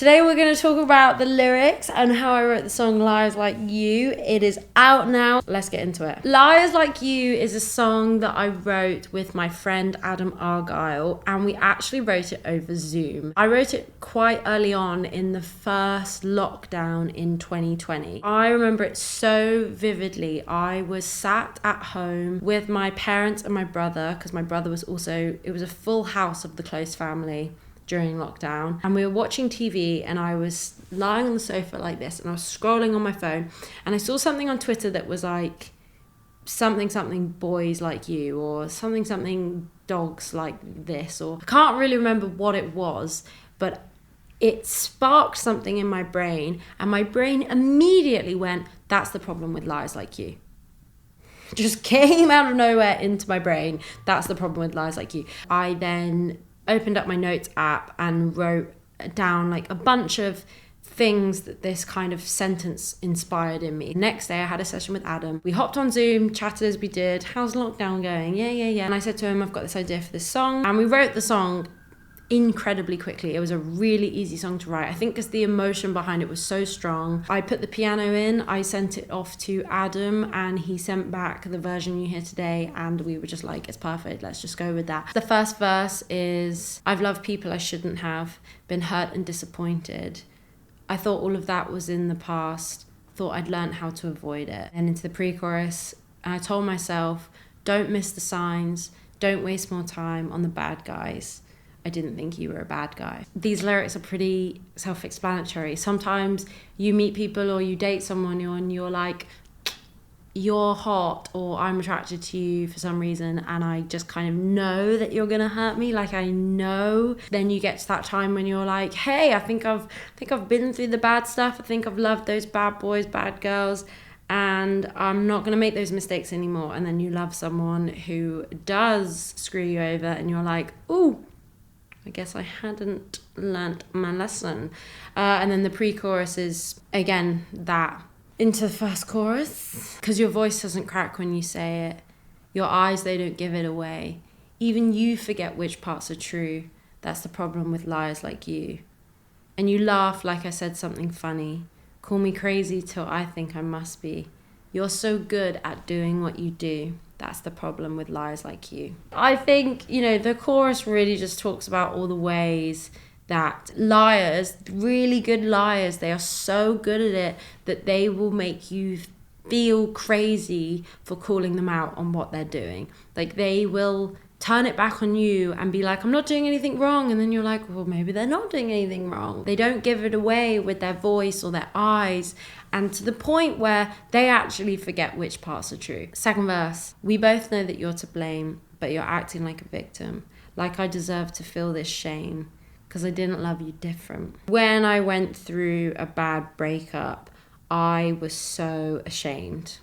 Today we're going to talk about the lyrics and how I wrote the song Liars Like You. It is out now. Let's get into it. Liars Like You is a song that I wrote with my friend Adam Argyle, and we actually wrote it over Zoom. I wrote it quite early on in the first lockdown in 2020. I remember it so vividly. I was sat at home with my parents and my brother, because my brother was also, it was a full house of the close family during lockdown, and we were watching TV, and I was lying on the sofa like this, and I was scrolling on my phone, and I saw something on Twitter that was like something boys like you, or something dogs like this, or I can't really remember what it was, but it sparked something in my brain, and my brain immediately went, that's the problem with liars like you. Just came out of nowhere into my brain, that's the problem with liars like you. I then opened up my notes app and wrote down like a bunch of things that this kind of sentence inspired in me. Next day I had a session with Adam. We hopped on Zoom, chatted as we did. How's lockdown going? Yeah. And I said to him, I've got this idea for this song. And we wrote the song incredibly quickly. It was a really easy song to write. I think because the emotion behind it was so strong. I put the piano in, I sent it off to Adam, and he sent back the version you hear today, and we were just like, it's perfect, let's just go with that. The first verse is, I've loved people I shouldn't have, been hurt and disappointed. I thought all of that was in the past, thought I'd learned how to avoid it. And into the pre-chorus, I told myself, don't miss the signs, don't waste more time on the bad guys. I didn't think you were a bad guy. These lyrics are pretty self-explanatory. Sometimes you meet people or you date someone and you're like, you're hot, or I'm attracted to you for some reason, and I just kind of know that you're gonna hurt me. Like, I know. Then you get to that time when you're like, hey, I think I've been through the bad stuff. I think I've loved those bad boys, bad girls, and I'm not going to make those mistakes anymore. And then you love someone who does screw you over, and you're like, ooh, I guess I hadn't learnt my lesson. And then the pre-chorus is, again, that. Into the first chorus, because your voice doesn't crack when you say it. Your eyes, they don't give it away. Even you forget which parts are true. That's the problem with liars like you. And you laugh like I said something funny. Call me crazy till I think I must be. You're so good at doing what you do. That's the problem with liars like you. I think, the chorus really just talks about all the ways that liars, really good liars, they are so good at it that they will make you feel crazy for calling them out on what they're doing. Like, they will turn it back on you and be like, I'm not doing anything wrong. And then you're like, well, maybe they're not doing anything wrong. They don't give it away with their voice or their eyes, and to the point where they actually forget which parts are true. Second verse, we both know that you're to blame, but you're acting like a victim. Like I deserve to feel this shame because I didn't love you different. When I went through a bad breakup, I was so ashamed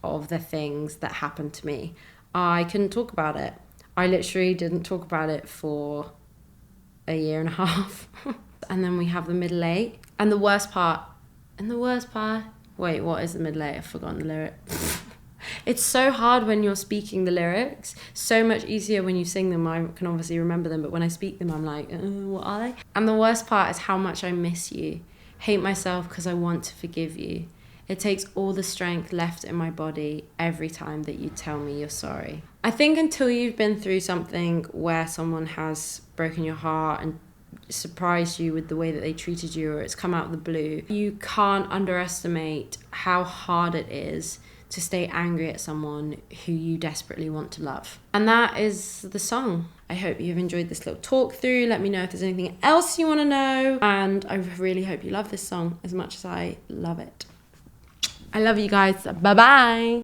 of the things that happened to me. I couldn't talk about it. I literally didn't talk about it for a year and a half. And then we have the middle eight. And the worst part, wait, what is the middle eight? I've forgotten the lyric. It's so hard when you're speaking the lyrics. So much easier when you sing them. I can obviously remember them, but when I speak them, I'm like, what are they? And the worst part is how much I miss you. Hate myself because I want to forgive you. It takes all the strength left in my body every time that you tell me you're sorry. I think until you've been through something where someone has broken your heart and surprised you with the way that they treated you, or it's come out of the blue, you can't underestimate how hard it is to stay angry at someone who you desperately want to love. And that is the song. I hope you've enjoyed this little talk through. Let me know if there's anything else you want to know. And I really hope you love this song as much as I love it. I love you guys. Bye-bye.